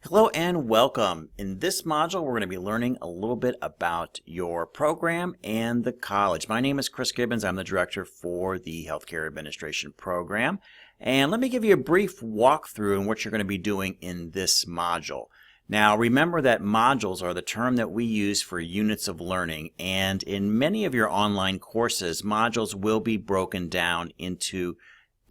Hello and welcome. In this module, we're going to be learning a little bit about your program and the college. My name is Chris Gibbons. I'm the director for the Healthcare Administration program. And let me give you a brief walkthrough on what you're going to be doing in this module. Now, remember that modules are the term that we use for units of learning. And in many of your online courses, modules will be broken down into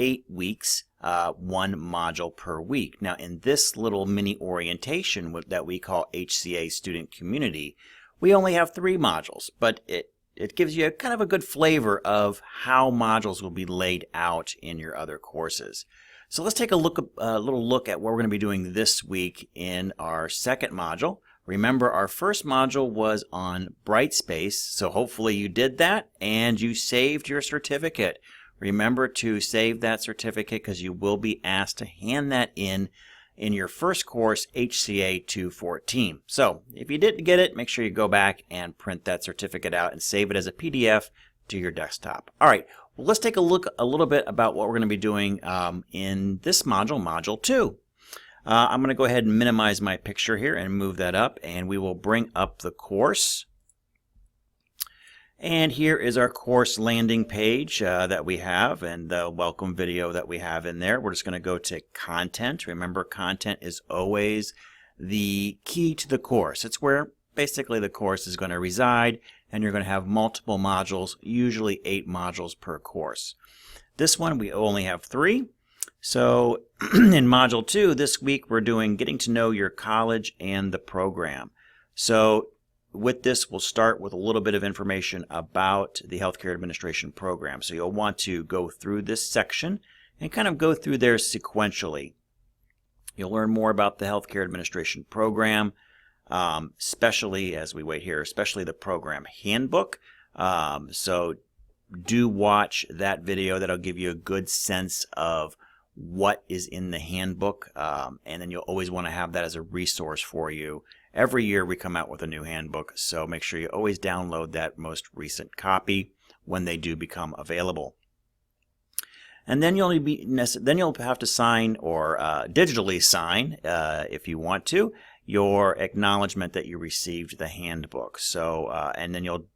8 weeks, one module per week. Now, in this little mini orientation that we call HCA Student Community, we only have 3 modules, but it gives you kind of a good flavor of how modules will be laid out in your other courses. So let's take a little look at what we're going to be doing this week in our second module. Remember, our first module was on Brightspace, so hopefully you did that and you saved your certificate. Remember to save that certificate because you will be asked to hand that in your first course, HCA 214. So if you didn't get it, make sure you go back and print that certificate out and save it as a PDF to your desktop. All right, well, let's take a look a little bit about what we're going to be doing in this module, Module 2. I'm going to go ahead and minimize my picture here and move that up, and we will bring up the course. And here is our course landing page that we have and the welcome video that we have in there. We're just going to go to content. Remember, content is always the key to the course. It's where basically the course is going to reside, and you're going to have multiple modules, usually 8 modules per course. This one we only have 3. So in Module 2 this week we're doing getting to know your college and the program. So with this, we'll start with a little bit of information about the Healthcare Administration program. So you'll want to go through this section and kind of go through there sequentially. You'll learn more about the Healthcare Administration program, especially as we wait here, especially the program handbook. So do watch that video. That'll give you a good sense of what is in the handbook, and then you'll always want to have that as a resource for you. Every year we come out with a new handbook, so make sure you always download that most recent copy when they do become available. And then you'll have to sign or digitally sign, if you want to, your acknowledgement that you received the handbook. So and then you'll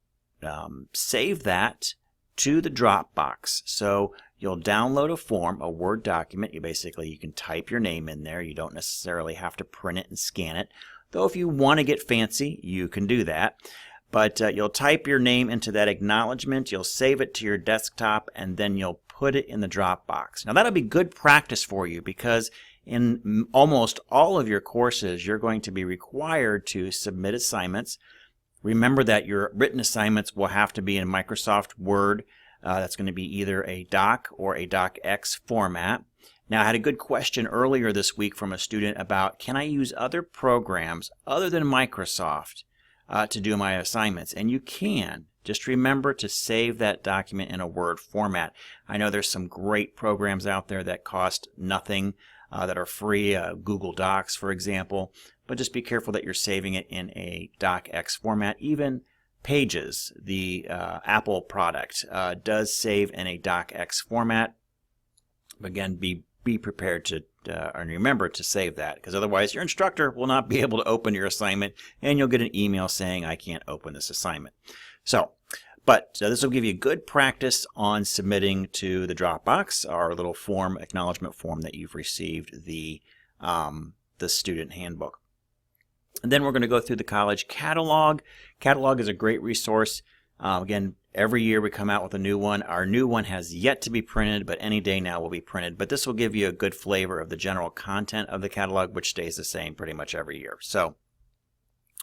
save that to the Dropbox. So you'll download a form, a Word document. You can type your name in there. You don't necessarily have to print it and scan it. Though if you want to get fancy, you can do that. But you'll type your name into that acknowledgement, you'll save it to your desktop, and then you'll put it in the Dropbox. Now that'll be good practice for you because in almost all of your courses, you're going to be required to submit assignments. Remember that your written assignments will have to be in Microsoft Word. That's going to be either a doc or a docx format. Now, I had a good question earlier this week from a student about, can I use other programs other than Microsoft to do my assignments? And you can. Just remember to save that document in a Word format. I know there's some great programs out there that cost nothing, that are free, Google Docs, for example. But just be careful that you're saving it in a docx format. Even Pages, the Apple product, does save in a docx format. Again, be prepared to and remember to save that, because otherwise your instructor will not be able to open your assignment and you'll get an email saying I can't open this assignment. So this will give you good practice on submitting to the Dropbox, our little form, acknowledgement form that you've received the student handbook. And then we're going to go through the college catalog. Catalog is a great resource. Again, every year we come out with a new one. Our new one has yet to be printed, but any day now will be printed. But this will give you a good flavor of the general content of the catalog, which stays the same pretty much every year. So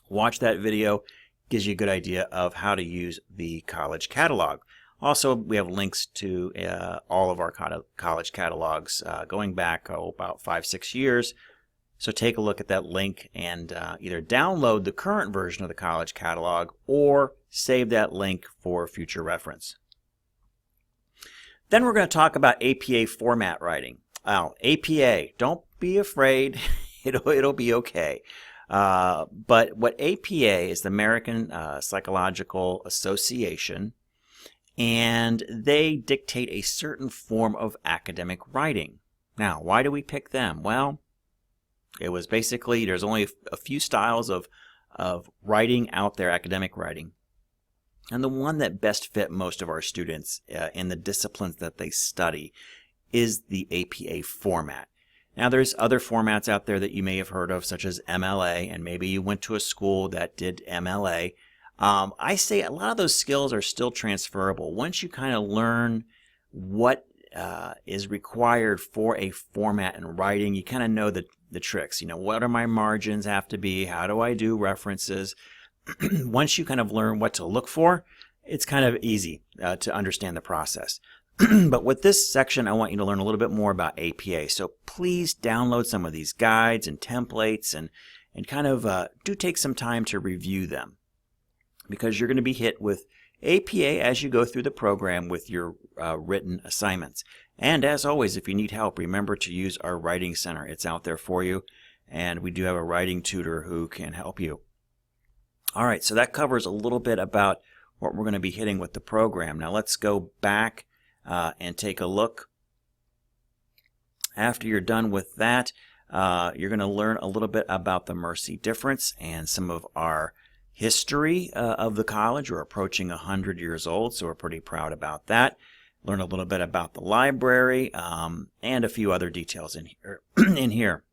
watch that video. Gives you a good idea of how to use the college catalog. Also, we have links to all of our college catalogs going back about 5-6 years. So take a look at that link and either download the current version of the college catalog or save that link for future reference. Then we're going to talk about APA format writing. APA, don't be afraid. It'll be okay. But what APA is, the American Psychological Association, and they dictate a certain form of academic writing. Now, why do we pick them? Well, It was basically, there's only a few styles of writing out there, academic writing. And the one that best fit most of our students in the disciplines that they study is the APA format. Now, there's other formats out there that you may have heard of, such as MLA, and maybe you went to a school that did MLA. I say a lot of those skills are still transferable. Once you kind of learn what is required for a format in writing, you kind of know the tricks. You know, what are my margins have to be? How do I do references? Once you kind of learn what to look for, it's kind of easy to understand the process. But with this section, I want you to learn a little bit more about APA. So please download some of these guides and templates and kind of do take some time to review them, because you're going to be hit with APA as you go through the program with your written assignments. And as always, if you need help, remember to use our Writing Center. It's out there for you, and we do have a writing tutor who can help you. All right, so that covers a little bit about what we're going to be hitting with the program. Now let's go back and take a look. After you're done with that, you're going to learn a little bit about the Mercy difference and some of our history of the college. We're approaching 100 years old, so we're pretty proud about that. Learn a little bit about the library and a few other details in here.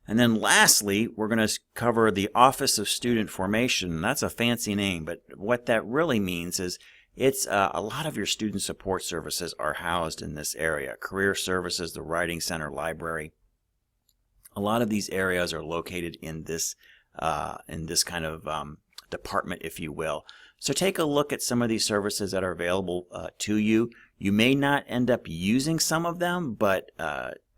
And then lastly, we're going to cover the Office of Student Formation. That's a fancy name, but what that really means is it's a lot of your student support services are housed in this area. Career services, the Writing Center, library. A lot of these areas are located in this kind of department, if you will. So take a look at some of these services that are available to you. You may not end up using some of them, but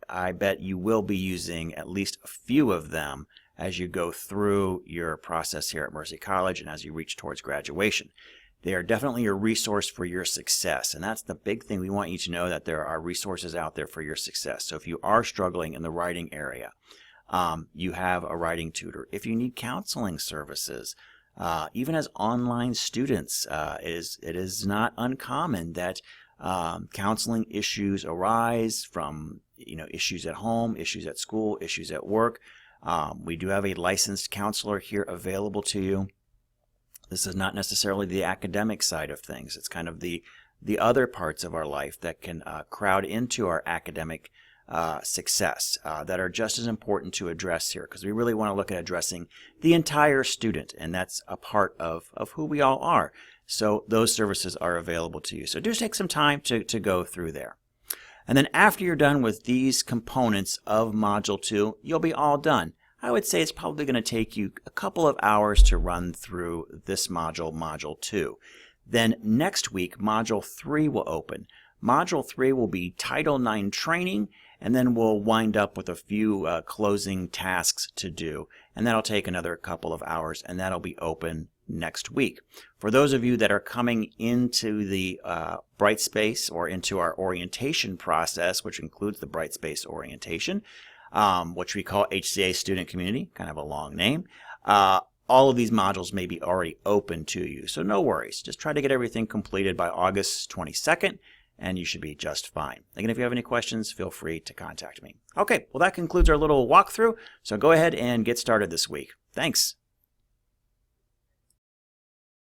I bet you will be using at least a few of them as you go through your process here at Mercy College and as you reach towards graduation. They are definitely a resource for your success, and that's the big thing. We want you to know that there are resources out there for your success. So if you are struggling in the writing area, you have a writing tutor. If you need counseling services, even as online students, it is not uncommon that counseling issues arise from issues at home, issues at school, issues at work. We do have a licensed counselor here available to you. This is not necessarily the academic side of things. It's kind of the other parts of our life that can crowd into our academic success that are just as important to address here, because we really want to look at addressing the entire student, and that's a part of who we all are. So those services are available to you. So do take some time to go through there. And then after you're done with these components of Module 2, you'll be all done. I would say it's probably going to take you a couple of hours to run through this module, Module 2. Then next week, Module 3 will open. Module 3 will be Title IX training, and then we'll wind up with a few closing tasks to do. And that'll take another couple of hours, and that'll be open next week. For those of you that are coming into the Brightspace or into our orientation process, which includes the Brightspace orientation, which we call HCA Student Community, kind of a long name, all of these modules may be already open to you. So no worries. Just try to get everything completed by August 22nd, and you should be just fine. Again, if you have any questions, feel free to contact me. Okay, well that concludes our little walkthrough, so go ahead and get started this week. Thanks.